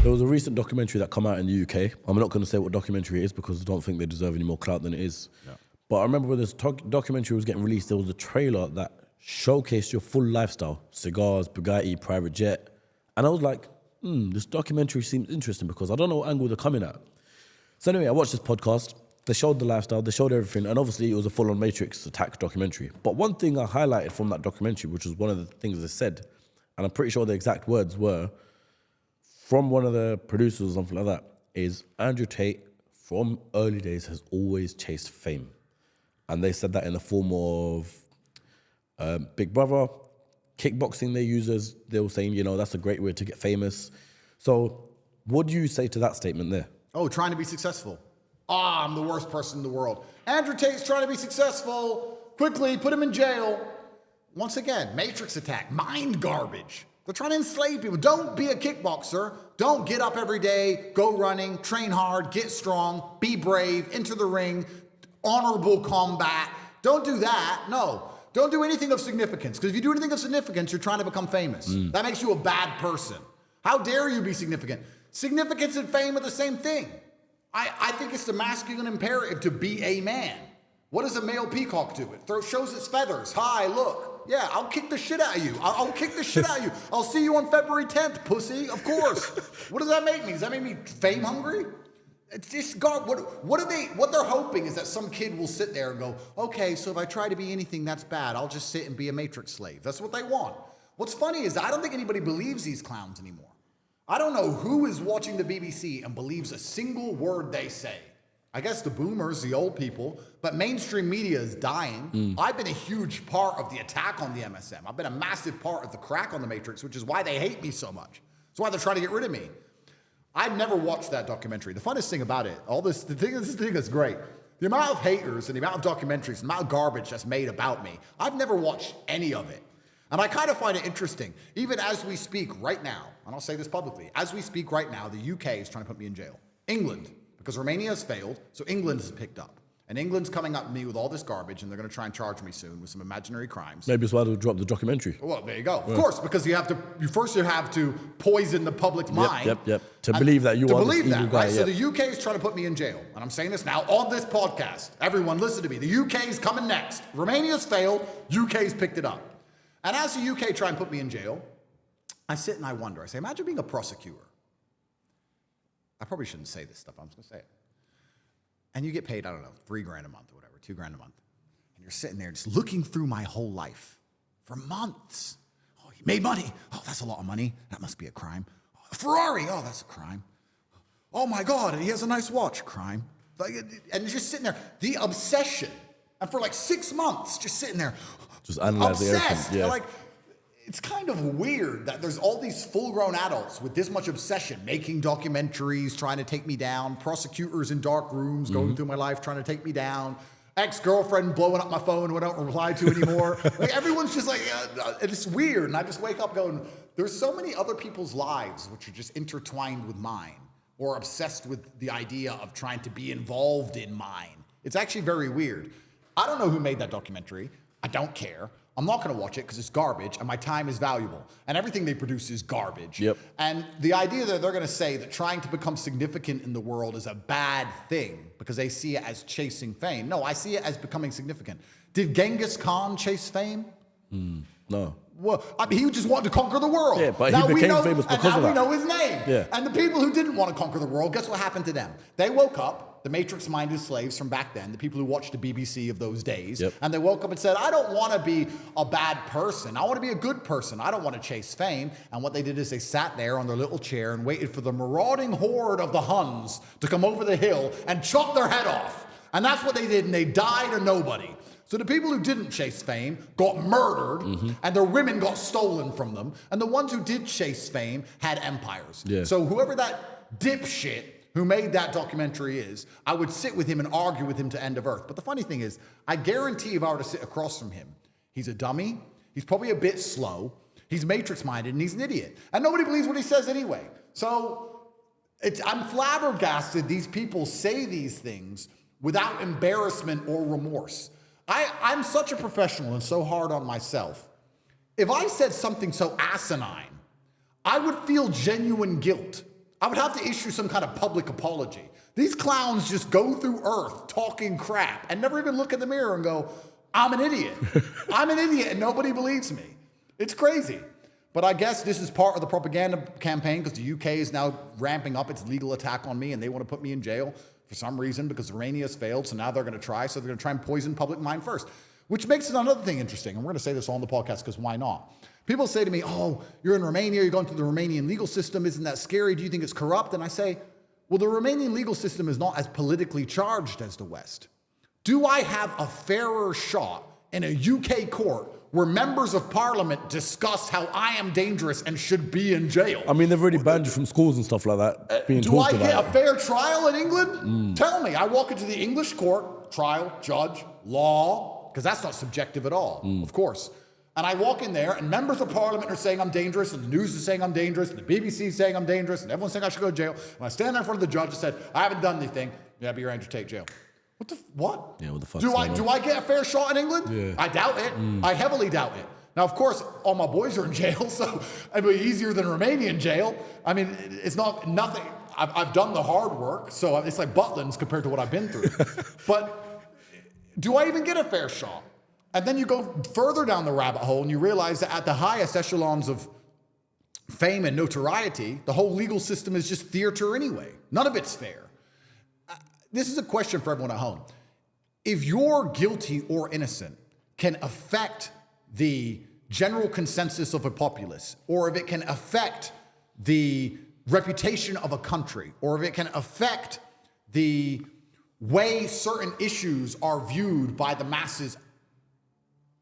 There was a recent documentary that come out in the UK. I'm not going to say what documentary it is because I don't think they deserve any more clout than it is. Yeah. But I remember when this documentary was getting released, there was a trailer that showcased your full lifestyle. Cigars, Bugatti, private jet. And I was like, this documentary seems interesting because I don't know what angle they're coming at. So anyway, I watched this podcast. They showed the lifestyle, they showed everything, and obviously it was a full-on Matrix attack documentary. But one thing I highlighted from that documentary, which was one of the things they said, and I'm pretty sure the exact words were, from one of the producers or something like that, is Andrew Tate, from early days, has always chased fame. And they said that in the form of Big Brother, kickboxing they were saying, you know, that's a great way to get famous. So what do you say to that statement there? Oh, trying to be successful. I'm the worst person in the world. Andrew Tate's trying to be successful. Quickly, put him in jail. Once again, Matrix attack, mind garbage. They're trying to enslave people. Don't be a kickboxer. Don't get up every day, go running, train hard, get strong, be brave, enter the ring, honorable combat. Don't do that. No. Don't do anything of significance. Because if you do anything of significance, you're trying to become famous. That makes you a bad person. How dare you be significant? Significance and fame are the same thing. I think it's the masculine imperative to be a man. What does a male peacock do? It shows its feathers. Hi, look. Yeah, I'll kick the shit out of you. I'll kick the shit out of you. I'll see you on February 10th, pussy. Of course. What does that make me? Does that make me fame hungry? It's just God. What they're hoping is that some kid will sit there and go, okay, so if I try to be anything that's bad, I'll just sit and be a Matrix slave. That's what they want. What's funny is I don't think anybody believes these clowns anymore. I don't know who is watching the BBC and believes a single word they say. I guess the boomers, the old people, but mainstream media is dying. I've been a huge part of the attack on the MSM. I've been a massive part of the crack on the Matrix, which is why they hate me so much. That's why they're trying to get rid of me. I've never watched that documentary. The funnest thing about it, this thing is great. The amount of haters and the amount of documentaries, the amount of garbage that's made about me, I've never watched any of it. And I kind of find it interesting, even as we speak right now, and I'll say this publicly, as we speak right now, the UK is trying to put me in jail. England, because Romania has failed, so England has picked up. And England's coming up to me with all this garbage, and they're going to try and charge me soon with some imaginary crimes. Maybe it's why they'll drop the documentary. Well, there you go. Yeah. Of course, because you have to poison the public's mind. Yep. To believe that you are this evil guy. Right? So the UK is trying to put me in jail. And I'm saying this now on this podcast. Everyone listen to me. The UK is coming next. Romania's failed. UK's picked it up. And as the UK try and put me in jail, I sit and I wonder. I say, imagine being a prosecutor. I probably shouldn't say this stuff. I'm just going to say it. And you get paid, I don't know, $3,000 a month or whatever, $2,000 a month. And you're sitting there just looking through my whole life for months. Oh, he made money. Oh, that's a lot of money. That must be a crime. Oh, a Ferrari. Oh, that's a crime. Oh my God, he has a nice watch. Crime. And just sitting there. The obsession. And for like 6 months, just sitting there. Just analyzing obsessed. Yeah. Like, it's kind of weird that there's all these full-grown adults with this much obsession, making documentaries, trying to take me down, prosecutors in dark rooms going through my life trying to take me down, ex-girlfriend blowing up my phone who I don't reply to anymore. Like, everyone's just like, it's weird. And I just wake up going, there's so many other people's lives which are just intertwined with mine or obsessed with the idea of trying to be involved in mine. It's actually very weird. I don't know who made that documentary. I don't care. I'm not going to watch it because it's garbage and my time is valuable. And everything they produce is garbage. Yep. And the idea that they're going to say that trying to become significant in the world is a bad thing because they see it as chasing fame. No, I see it as becoming significant. Did Genghis Khan chase fame? No. Well, I mean, he just wanted to conquer the world. Yeah, but he became famous because of that. And now we know his name. Yeah. And the people who didn't want to conquer the world, guess what happened to them? They woke up, the Matrix-minded slaves from back then, the people who watched the BBC of those days, and they woke up and said, I don't want to be a bad person. I want to be a good person. I don't want to chase fame. And what they did is they sat there on their little chair and waited for the marauding horde of the Huns to come over the hill and chop their head off. And that's what they did, and they died a nobody. So the people who didn't chase fame got murdered, and their women got stolen from them, and the ones who did chase fame had empires. Yeah. So whoever that dipshit who made that documentary is, I would sit with him and argue with him to end of earth. But the funny thing is, I guarantee if I were to sit across from him, he's a dummy, he's probably a bit slow, he's matrix-minded, and he's an idiot. And nobody believes what he says anyway. So I'm flabbergasted these people say these things without embarrassment or remorse. I'm such a professional and so hard on myself. If I said something so asinine, I would feel genuine guilt. I would have to issue some kind of public apology. These clowns just go through Earth talking crap and never even look in the mirror and go, I'm an idiot. I'm an idiot and nobody believes me. It's crazy. But I guess this is part of the propaganda campaign because the UK is now ramping up its legal attack on me and they want to put me in jail for some reason because Romania has failed. So now they're going to try. So they're going to try and poison public mind first, which makes it another thing interesting. And we're going to say this on the podcast because why not? People say to me, oh, you're in Romania. You're going through the Romanian legal system. Isn't that scary? Do you think it's corrupt? And I say, well, the Romanian legal system is not as politically charged as the West. Do I have a fairer shot in a UK court where members of parliament discuss how I am dangerous and should be in jail? I mean, they've already banned you from schools and stuff like that. Do I get a fair trial in England? Tell me. I walk into the English court, trial, judge, law, because that's not subjective at all, of course. And I walk in there, and members of parliament are saying I'm dangerous, and the news is saying I'm dangerous, and the BBC is saying I'm dangerous, and everyone's saying I should go to jail. And I stand there in front of the judge and said, I haven't done anything. Yeah, but you're Andrew Tate jail. What? Yeah, what the fuck? Do I get a fair shot in England? Yeah. I doubt it. I heavily doubt it. Now, of course, all my boys are in jail, so it'd be easier than Romanian jail. I mean, it's not nothing. I've done the hard work, so it's like Butlins compared to what I've been through. But do I even get a fair shot? And then you go further down the rabbit hole and you realize that at the highest echelons of fame and notoriety, the whole legal system is just theater anyway. None of it's fair. This is a question for everyone at home. If you're guilty or innocent can affect the general consensus of a populace, or if it can affect the reputation of a country, or if it can affect the way certain issues are viewed by the masses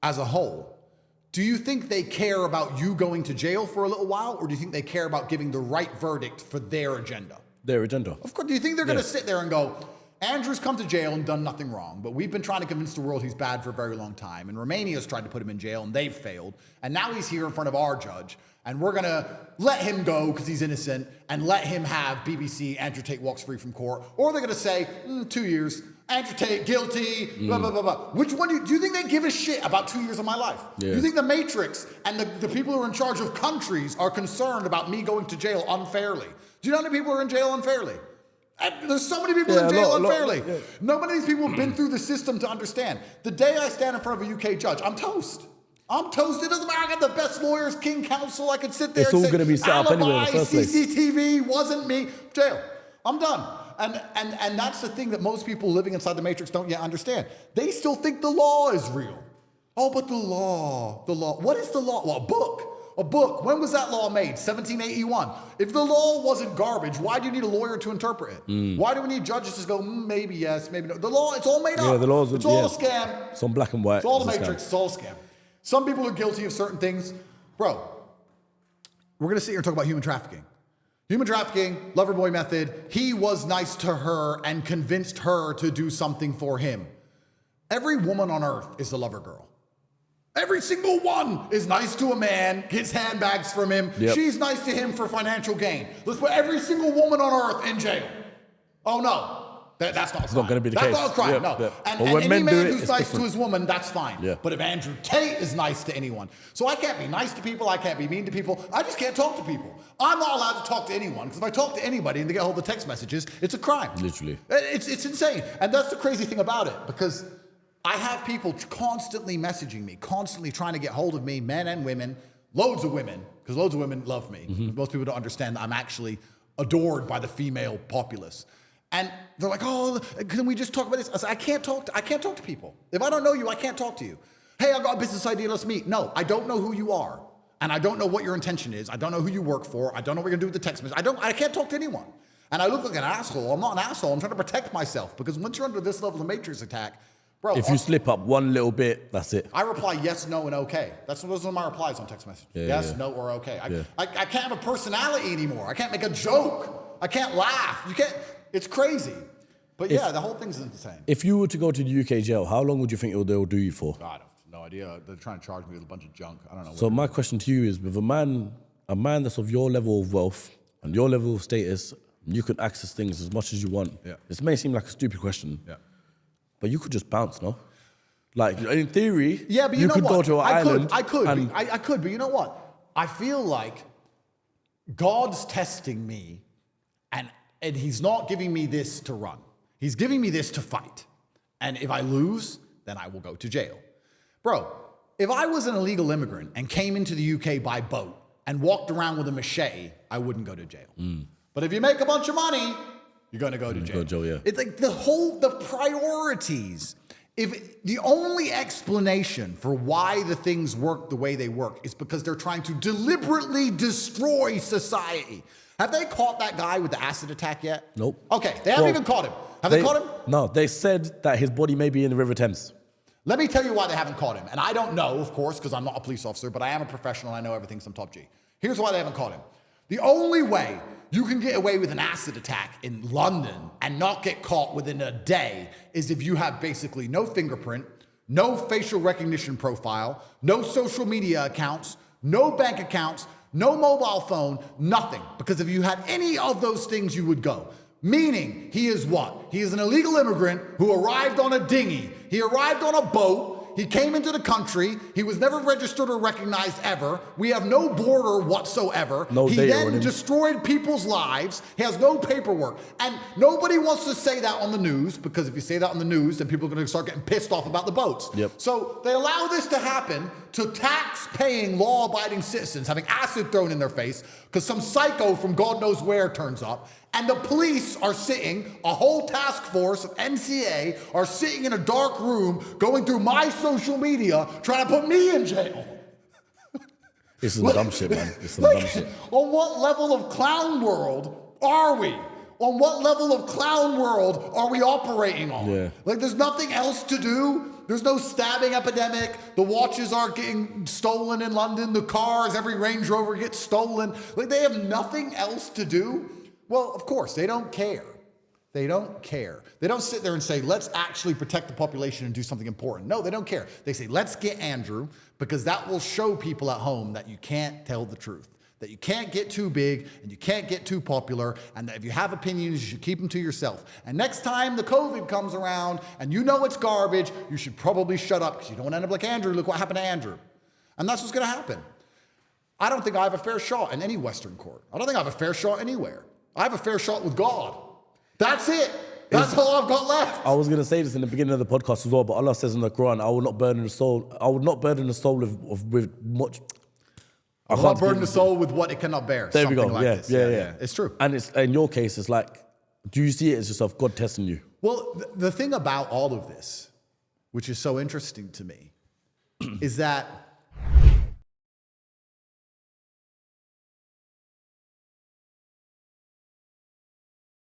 as a whole, do you think they care about you going to jail for a little while, or do you think they care about giving the right verdict for their agenda? Their agenda. Of course. Do you think they're going to sit there and go, Andrew's come to jail and done nothing wrong, but we've been trying to convince the world he's bad for a very long time, and Romania's tried to put him in jail, and they've failed, and now he's here in front of our judge, and we're going to let him go because he's innocent, and let him have BBC, Andrew Tate walks free from court, or they're going to say, 2 years, Andrew Tate, guilty, blah, blah, blah, blah. Which one do you think they give a shit about 2 years of my life? Yeah. Do you think the Matrix and the people who are in charge of countries are concerned about me going to jail unfairly? Do you know how many people are in jail unfairly? There's so many people in jail unfairly. Nobody of these people have been through the system to understand. The day I stand in front of a UK judge, I'm toast. I'm toast. It doesn't matter. I got the best lawyers, king counsel. I could sit there it's and all say, going to be set up anyway in the first place. CCTV wasn't me. Jail. I'm done. And that's the thing that most people living inside the Matrix don't yet understand. They still think the law is real. Oh, but the law. What is the law? Well, a book. When was that law made? 1781. If the law wasn't garbage, why do you need a lawyer to interpret it? Why do we need judges to go, maybe yes, maybe no? The law, it's all made up. The law's it's all a scam. It's on black and white. It's all the Matrix. It's all a scam. Some people are guilty of certain things. Bro, we're going to sit here and talk about human trafficking. Human trafficking, lover boy method. He was nice to her and convinced her to do something for him. Every woman on earth is a lover girl. Every single one is nice to a man, gets handbags from him. Yep. She's nice to him for financial gain. Let's put every single woman on earth in jail. Oh no. That's not a crime. It's not going to be the case. That's not a crime, no. Yep. And when any men man do it, who's nice to his woman, that's fine. Yeah. But if Andrew Tate is nice to anyone, so I can't be nice to people, I can't be mean to people, I just can't talk to people. I'm not allowed to talk to anyone, because if I talk to anybody and they get hold of the text messages, it's a crime. Literally. It's insane. And that's the crazy thing about it, because I have people constantly messaging me, constantly trying to get hold of me, men and women, loads of women, because loads of women love me. Most people don't understand that I'm actually adored by the female populace. And they're like, oh, can we just talk about this? I said, I can't talk to people. If I don't know you, I can't talk to you. Hey, I got a business idea, let's meet. No, I don't know who you are. And I don't know what your intention is. I don't know who you work for. I don't know what you're gonna do with the text message. I can't talk to anyone. And I look like an asshole. I'm not an asshole. I'm trying to protect myself, because once you're under this level of Matrix attack, bro. If you slip up one little bit, that's it. I reply yes, no, and okay. Those are my replies on text message. Yes, no, or okay. I can't have a personality anymore. I can't make a joke. I can't laugh. You can't. It's crazy. But yeah, the whole thing's insane. If you were to go to the UK jail, how long would you think they'll do you for? I have no idea. They're trying to charge me with a bunch of junk. I don't know. So my question to you is, with a man that's of your level of wealth and your level of status, you could access things as much as you want. Yeah. This may seem like a stupid question. Yeah. But you could just bounce, no? Like, in theory, yeah, but you know could what? go to an island. I could, but you know what? I feel like God's testing me And he's not giving me this to run. He's giving me this to fight. And if I lose, then I will go to jail. Bro, if I was an illegal immigrant and came into the UK by boat and walked around with a machete, I wouldn't go to jail. But if you make a bunch of money, you're going to go to jail. Go to jail, yeah. It's like the priorities. If the only explanation for why the things work the way they work is because they're trying to deliberately destroy society. Have they caught that guy with the acid attack yet? Nope. Okay, they haven't even caught him. Have they caught him? No, they said that his body may be in the River Thames. Let me tell you why they haven't caught him. And I don't know, of course, because I'm not a police officer, but I am a professional and I know everything some top G. Here's why they haven't caught him. The only way you can get away with an acid attack in London and not get caught within a day is if you have basically no fingerprint, no facial recognition profile, no social media accounts, no bank accounts, no mobile phone, nothing. Because if you had any of those things, you would go. Meaning, he is what? He is an illegal immigrant who arrived on a dinghy. He arrived on a boat. He came into the country. He was never registered or recognized ever. We have no border whatsoever. No he data on then him. destroyed people's lives. He has no paperwork. And nobody wants to say that on the news, because if you say that on the news, then people are going to start getting pissed off about the boats. Yep. So they allow this to happen to tax-paying, law-abiding citizens having acid thrown in their face because some psycho from God knows where turns up. And the police are sitting, a whole task force of NCA are sitting in a dark room going through my social media trying to put me in jail. This is some dumb shit, man. It's some dumb shit. On what level of clown world are we? On what level of clown world are we operating on? Yeah. Like, there's nothing else to do. There's no stabbing epidemic. The watches are getting stolen in London. The cars, every Range Rover gets stolen. Like, they have nothing else to do. Well, of course, they don't care. They don't care. They don't sit there and say, let's actually protect the population and do something important. No, they don't care. They say, let's get Andrew, because that will show people at home that you can't tell the truth, that you can't get too big and you can't get too popular, and that if you have opinions, you should keep them to yourself. And next time the COVID comes around and you know it's garbage, you should probably shut up because you don't want to end up like Andrew. Look what happened to Andrew. And that's what's going to happen. I don't think I have a fair shot in any Western court. I don't think I have a fair shot anywhere. I have a fair shot with God. That's it. That's all I've got left. I was going to say this in the beginning of the podcast as well, but Allah says in the Quran, I will not burden the soul. I will not burden the soul with much. I will not burden the soul with what it cannot bear. There we go. Like Yeah, this. yeah. It's true. And it's in your case, it's like, do you see it as yourself, God testing you? Well, the thing about all of this, which is so interesting to me, is that